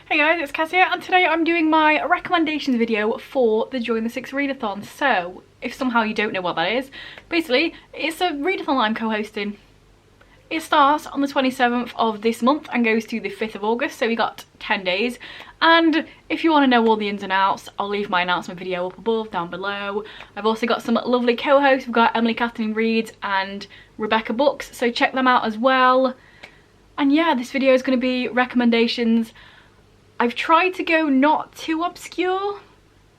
Hey guys, it's Cass here, and today I'm doing my recommendations video for the Join the Six Readathon. So, if somehow you don't know what that is, basically, it's a readathon I'm co-hosting. It starts on the 27th of this month and goes to the 5th of August, so we got 10 days. And if you want to know all the ins and outs, I'll leave my announcement video up above, down below. I've also got some lovely co-hosts. We've got Emily Kathleen Reads and Rebecca Books, so check them out as well. And yeah, this video is going to be recommendations. I've tried to go not too obscure,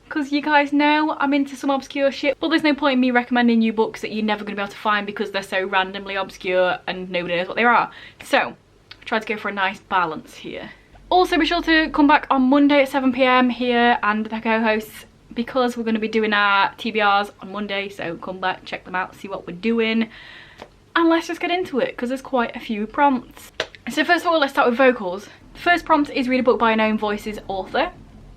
because you guys know I'm into some obscure shit, but there's no point in me recommending you books that you're never going to be able to find because they're so randomly obscure and nobody knows what they are. So, I've tried to go for a nice balance here. Also, be sure to come back on Monday at 7 PM here and the co-hosts, because we're going to be doing our TBRs on Monday, so come back, check them out, see what we're doing. And let's just get into it, because there's quite a few prompts. So first of all, let's start with vocals. The first prompt is read a book by a known voices author.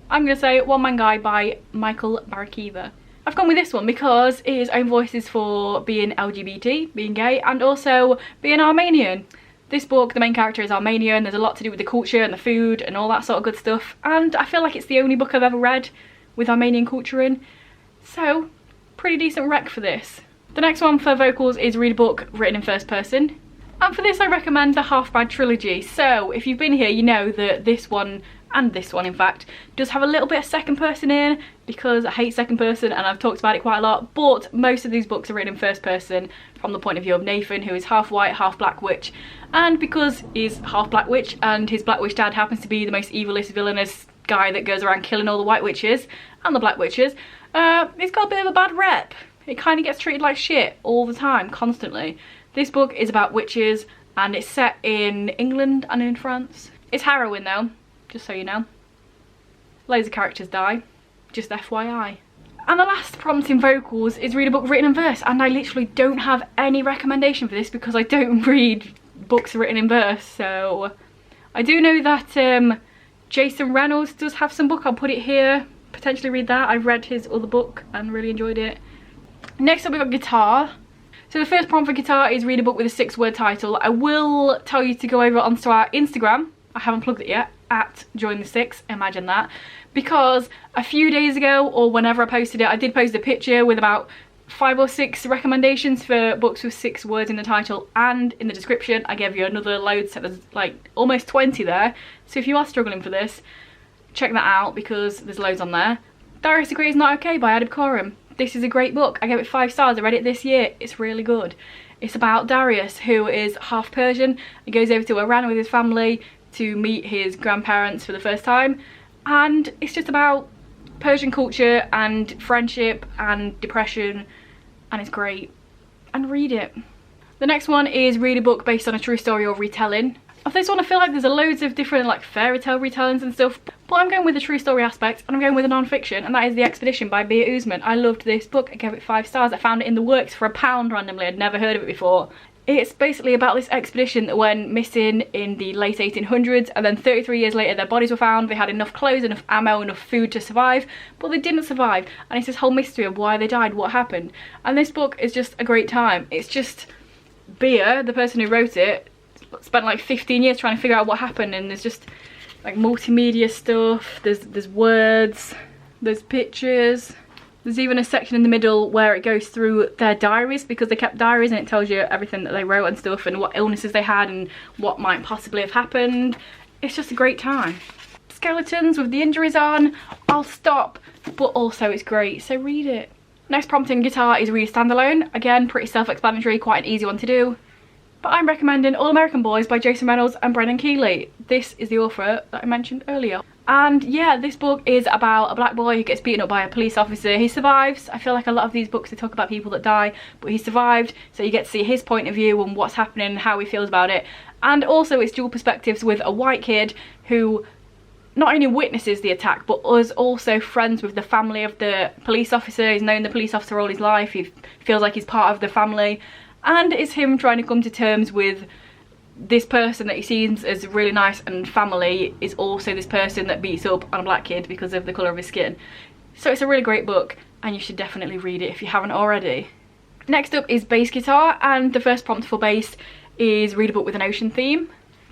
I'm going to say One Man Guide by Michael Barakiva. I've gone with this one because it is own voices for being LGBT, being gay, and also being Armenian. This book, the main character is Armenian, there's a lot to do with the culture and the food and all that sort of good stuff, and I feel like it's the only book I've ever read with Armenian culture in, so pretty decent rec for this. The next one for vocals is read a book written in first person. And for this I recommend the Half Bad trilogy. So if you've been here, you know that this one, and this one in fact, does have a little bit of second person in, because I hate second person and I've talked about it quite a lot, but most of these books are written in first person from the point of view of Nathan, who is half white, half black witch. And because he's half black witch and his black witch dad happens to be the most evilest, villainous guy that goes around killing all the white witches and the black witches, he's got a bit of a bad rep. It kind of gets treated like shit all the time, constantly. This book is about witches and it's set in England and in France. It's harrowing though, just so you know. Loads of characters die, just FYI. And the last prompt in vocals is read a book written in verse, and I literally don't have any recommendation for this because I don't read books written in verse. So I do know that Jason Reynolds does have some book, I'll put it here, potentially read that. I've read his other book and really enjoyed it. Next up we've got guitar. So the first prompt for guitar is read a book with a 6-word title. I will tell you to go over onto our Instagram, I haven't plugged it yet, at Join the Six, imagine that, because a few days ago, or whenever I posted it, I did post a picture with about 5 or 6 recommendations for books with 6 words in the title, and in the description I gave you another load, so there's like almost 20 there. So if you are struggling for this, check that out because there's loads on there. Darius Agrees Not Okay by Adam Coram. This is a great book. I gave it 5 stars. I read it this year. It's really good. It's about Darius, who is half Persian. He goes over to Iran with his family to meet his grandparents for the first time. And it's just about Persian culture and friendship and depression. And it's great. And read it. The next one is read a book based on a true story or retelling. Of this one I feel like there's loads of different like fairy tale retellings and stuff, but I'm going with the true story aspect and I'm going with a non-fiction, and that is The Expedition by Bea Usman. I loved this book. I gave it 5 stars. I found it in the works for £1 randomly. I'd never heard of it before. It's basically about this expedition that went missing in the late 1800s, and then 33 years later their bodies were found. They had enough clothes, enough ammo, enough food to survive, but they didn't survive, and it's this whole mystery of why they died, what happened. And this book is just a great time. It's just Bea, the person who wrote it, spent like 15 years trying to figure out what happened, and there's just like multimedia stuff, there's words, there's pictures, there's even a section in the middle where it goes through their diaries, because they kept diaries, and it tells you everything that they wrote and stuff and what illnesses they had and what might possibly have happened. It's just a great time. Skeletons with the injuries on, I'll stop, but also it's great, so read it. Next prompt in guitar is read a standalone. Again, pretty self-explanatory, quite an easy one to do. But I'm recommending All American Boys by Jason Reynolds and Brendan Keeley. This is the author that I mentioned earlier. And yeah, this book is about a black boy who gets beaten up by a police officer. He survives. I feel like a lot of these books, they talk about people that die, but he survived. So you get to see his point of view and what's happening and how he feels about it. And also it's dual perspectives with a white kid who not only witnesses the attack, but is also friends with the family of the police officer. He's known the police officer all his life. He feels like he's part of the family. And it's him trying to come to terms with this person that he sees as really nice and family is also this person that beats up on a black kid because of the colour of his skin. So it's a really great book and you should definitely read it if you haven't already. Next up is bass guitar, and the first prompt for bass is read a book with an ocean theme.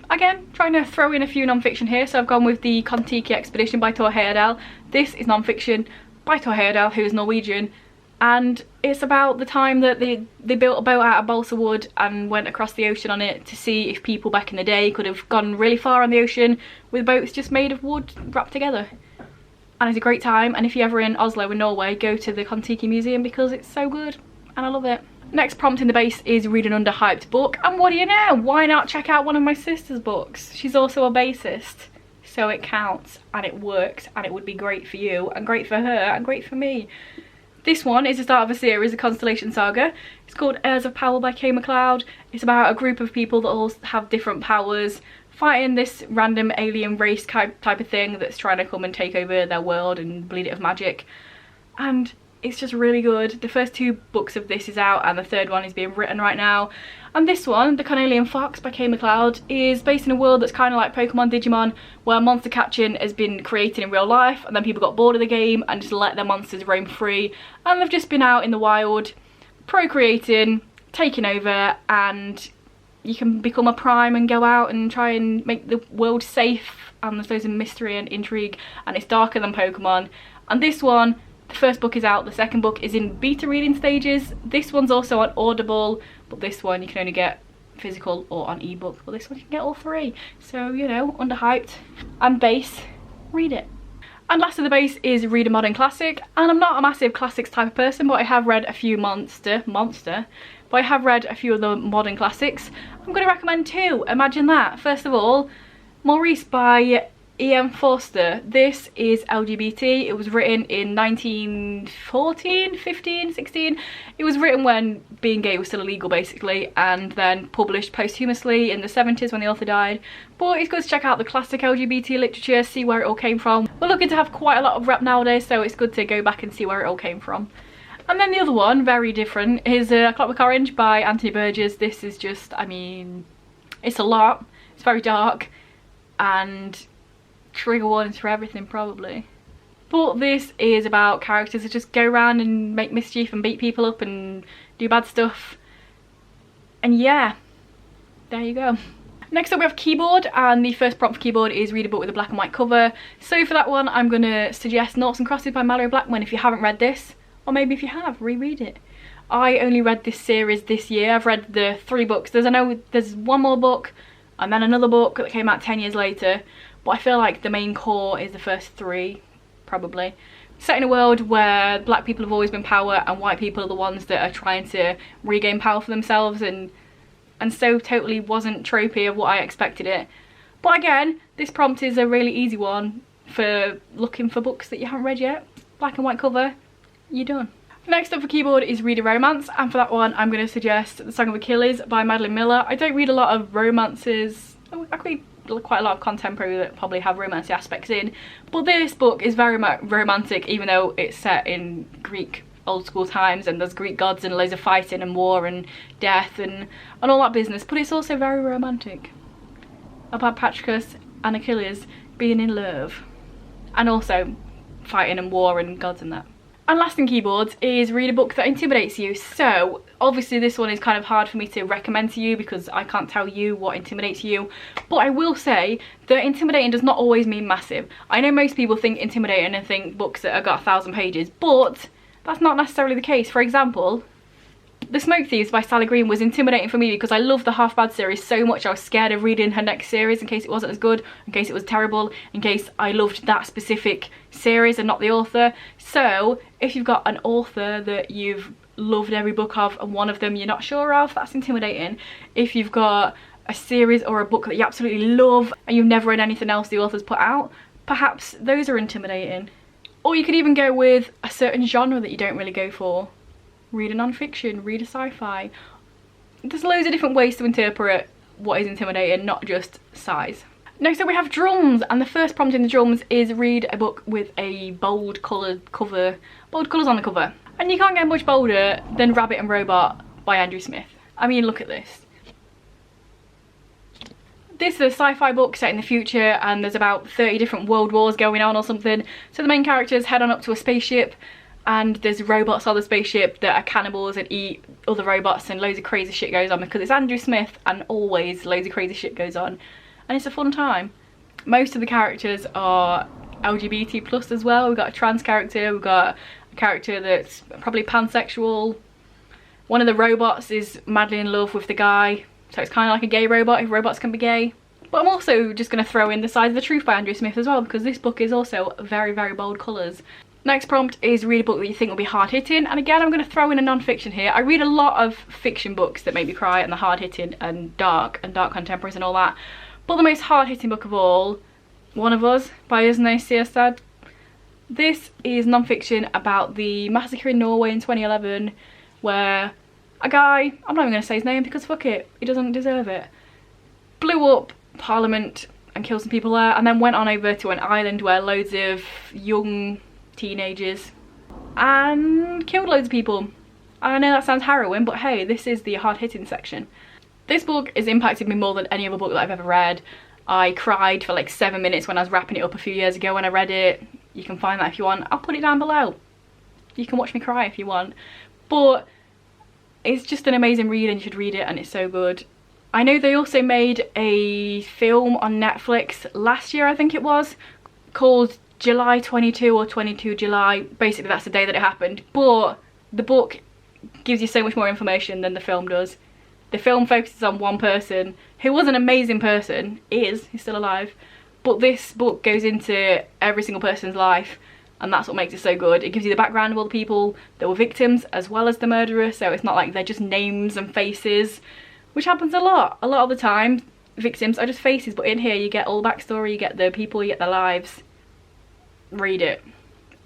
Again, trying to throw in a few non-fiction here, so I've gone with the Kon-Tiki Expedition by Thor Heyerdahl. This is non-fiction by Thor Heyerdahl, who is Norwegian, and it's about the time that they built a boat out of balsa wood and went across the ocean on it to see if people back in the day could have gone really far on the ocean with boats just made of wood wrapped together. And it's a great time, and if you're ever in Oslo in Norway, go to the Kon-Tiki Museum because it's so good and I love it. Next prompt in the base is read an underhyped book, and what do you know, why not check out one of my sister's books? She's also a bassist, so it counts and it works and it would be great for you and great for her and great for me. This one is the start of a series, a Constellation Saga. It's called Heirs of Power by Kay MacLeod. It's about a group of people that all have different powers fighting this random alien race type of thing that's trying to come and take over their world and bleed it of magic. And it's just really good. The first 2 books of this is out and the 3rd one is being written right now. And this one, The Carnelian Fox by Kay MacLeod, is based in a world that's kind of like Pokemon Digimon, where monster catching has been created in real life and then people got bored of the game and just let their monsters roam free, and they've just been out in the wild procreating, taking over, and you can become a prime and go out and try and make the world safe, and there's loads of mystery and intrigue, and it's darker than Pokemon. And this one, the first book is out, the second book is in beta reading stages. This one's also on Audible, but this one you can only get physical or on ebook, but this one you can get all 3. So, you know, underhyped and base, read it. And last of the base is read a modern classic, and I'm not a massive classics type of person, but I have read a few monster, but I have read a few of the modern classics. I'm going to recommend 2, imagine that. First of all, Maurice by E.M. Forster. This is LGBT. It was written in 1914, 15, 16. It was written when being gay was still illegal basically, and then published posthumously in the 70s when the author died. But it's good to check out the classic LGBT literature, see where it all came from. We're looking to have quite a lot of rep nowadays, so it's good to go back and see where it all came from. And then the other one, very different, is Clockwork Orange by Anthony Burgess. This is just, I mean, it's a lot. It's very dark and trigger warnings for everything probably, but this is about characters that just go around and make mischief and beat people up and do bad stuff, and yeah, there you go. Next up we have Keyboard, and the first prompt for Keyboard is read a book with a black and white cover. So for that one I'm going to suggest Noughts and Crosses by Mallory Blackman if you haven't read this, or maybe if you have, reread it. I only read this series this year. I've read the 3 books. There's one more book and then another book that came out 10 years later, but I feel like the main core is the first 3, probably. Set in a world where black people have always been power and white people are the ones that are trying to regain power for themselves, and so totally wasn't tropey of what I expected it. But again, this prompt is a really easy one for looking for books that you haven't read yet. Black and white cover, you're done. Next up for Keyboard is read a romance, and for that one I'm going to suggest The Song of Achilles by Madeline Miller. I don't read a lot of romances. I read quite a lot of contemporary that probably have romance aspects in, but this book is very romantic, even though it's set in Greek old school times and there's Greek gods and loads of fighting and war and death and all that business, but it's also very romantic about Patroclus and Achilles being in love, and also fighting and war and gods and that. And last in Keyboards is read a book that intimidates you. So obviously this one is kind of hard for me to recommend to you because I can't tell you what intimidates you, but I will say that intimidating does not always mean massive. I know most people think intimidating and think books that have got 1,000 pages, but that's not necessarily the case. For example, The Smoke Thieves by Sally Green was intimidating for me because I love the Half Bad series so much. I was scared of reading her next series in case it wasn't as good, in case it was terrible, in case I loved that specific series and not the author. So if you've got an author that you've loved every book of and one of them you're not sure of, that's intimidating. If you've got a series or a book that you absolutely love and you've never read anything else the author's put out, perhaps those are intimidating. Or you could even go with a certain genre that you don't really go for. Read a non-fiction, read a sci-fi. There's loads of different ways to interpret what is intimidating, not just size. Next up we have Drums, and the first prompt in the Drums is read a book with a bold coloured cover, bold colours on the cover. And you can't get much bolder than Rabbit and Robot by Andrew Smith. I mean, look at this. This is a sci-fi book set in the future and there's about 30 different world wars going on or something. So the main characters head on up to a spaceship and there's robots on the spaceship that are cannibals and eat other robots, and loads of crazy shit goes on because it's Andrew Smith and always loads of crazy shit goes on. and it's a fun time. Most of the characters are LGBT plus as well. We've got a trans character, we've got a character that's probably pansexual. One of the robots is madly in love with the guy, so it's kind of like a gay robot if robots can be gay. But I'm also just going to throw in The Size of the Truth by Andrew Smith as well, because this book is also very, very bold colours. Next prompt is read a book that you think will be hard-hitting, and again I'm going to throw in a non-fiction here. I read a lot of fiction books that make me cry and they're hard-hitting and dark contemporaries and all that. But the most hard-hitting book of all, One of Us by Usne Sierstad. This is non-fiction about the massacre in Norway in 2011, where a guy, I'm not even going to say his name because fuck it, he doesn't deserve it, blew up Parliament and killed some people there, and then went on over to an island where loads of young teenagers and killed loads of people. I know that sounds harrowing, but hey, this is the hard-hitting section. This book has impacted me more than any other book that I've ever read. I cried for like 7 minutes when I was wrapping it up a few years ago when I read it. You can find that if you want. I'll put it down below. You can watch me cry if you want. But it's just an amazing read and you should read it, and it's so good. I know they also made a film on Netflix last year, I think it was, called July 22 or 22 July. Basically that's the day that it happened. But the book gives you so much more information than the film does. The film focuses on one person who was an amazing person, he's still alive, but this book goes into every single person's life, and that's what makes it so good. It gives you the background of all the people that were victims as well as the murderer, so it's not like they're just names and faces, which happens a lot. A lot of the time victims are just faces, but in here you get all the backstory, you get the people, you get their lives. Read it.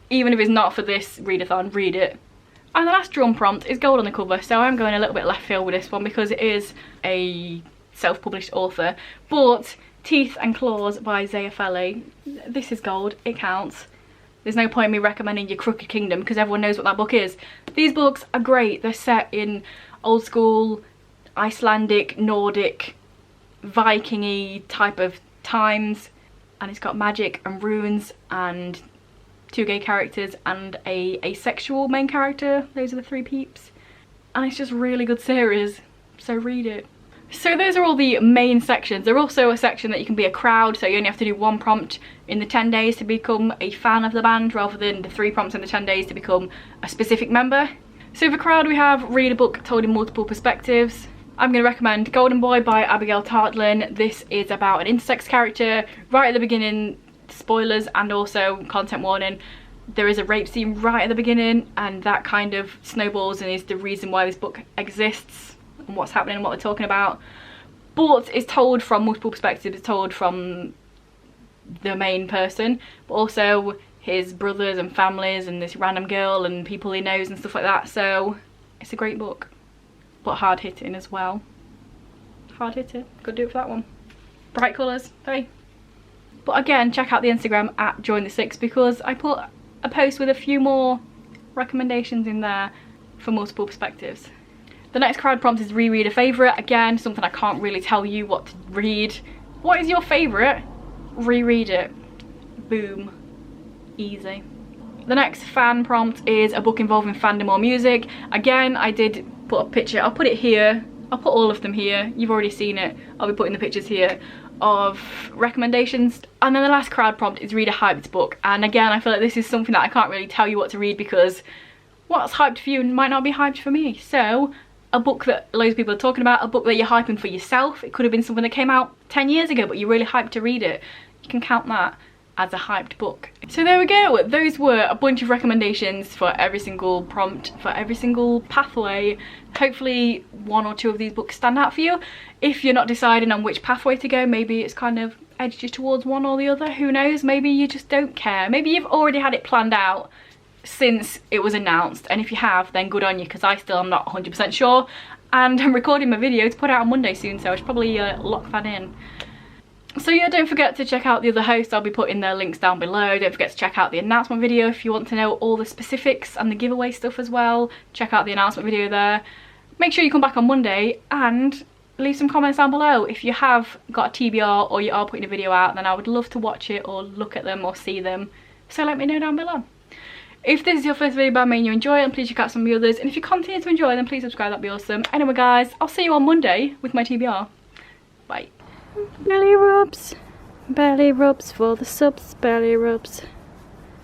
Even if it's not for this readathon, read it. And the last drum prompt is gold on the cover, so I'm going a little bit left field with this one because it is a self-published author, but Teeth and Claws by Zaya Feli. This is gold, it counts. There's no point in me recommending you Crooked Kingdom because everyone knows what that book is. These books are great. They're set in old school, Icelandic, Nordic, Viking-y type of times, and it's got magic and runes and 2 gay characters and a asexual main character. Those are the 3 peeps, and it's just a really good series, so read it. So those are all the main sections. There's also a section that you can be a crowd, so you only have to do 1 prompt in the 10 days to become a fan of the band rather than the 3 prompts in the 10 days to become a specific member. So for crowd we have read a book told in multiple perspectives. I'm going to recommend Golden Boy by Abigail Tartlin. This is about an intersex character. Right at the beginning, spoilers and also content warning, there is a rape scene right at the beginning, and that kind of snowballs and is the reason why this book exists and what's happening and what they're talking about. But it's told from multiple perspectives. It's told from the main person, but also his brothers and families and this random girl and people he knows and stuff like that. So it's a great book, but hard-hitting as well. Hard-hitting, could do it for that one. Bright colours, hey. But again, check out the Instagram at Join the Six because I put a post with a few more recommendations in there for multiple perspectives. The next crowd prompt is reread a favourite. Again, something I can't really tell you what to read. What is your favourite? Reread it. Boom. Easy. The next fan prompt is a book involving fandom or music. Again, I did put a picture. I'll put it here. I'll put all of them here. You've already seen it. I'll be putting the pictures here of recommendations. And then the last crowd prompt is read a hyped book. And again, I feel like this is something that I can't really tell you what to read because what's hyped for you might not be hyped for me. So a book that loads of people are talking about, a book that you're hyping for yourself. It could have been something that came out 10 years ago, but you're really hyped to read it. You can count that as a hyped book. So there we go. Those were a bunch of recommendations for every single prompt, for every single pathway. Hopefully 1 or 2 of these books stand out for you. If you're not deciding on which pathway to go, maybe it's kind of edged you towards one or the other. Who knows? Maybe you just don't care. Maybe you've already had it planned out since it was announced, and if you have, then good on you, because I still am not 100% sure, and I'm recording my video to put out on Monday soon, so I should probably lock that in. So yeah, don't forget to check out the other hosts. I'll be putting their links down below. Don't forget to check out the announcement video if you want to know all the specifics and the giveaway stuff as well. Check out the announcement video there. Make sure you come back on Monday and leave some comments down below. If you have got a TBR or you are putting a video out, then I would love to watch it or look at them or see them, so let me know down below. If this is your first video by me and you enjoy it, then please check out some of the others. And if you continue to enjoy, then please subscribe, that'd be awesome. Anyway guys, I'll see you on Monday with my TBR. Bye. Belly rubs. Belly rubs for the subs. Belly rubs.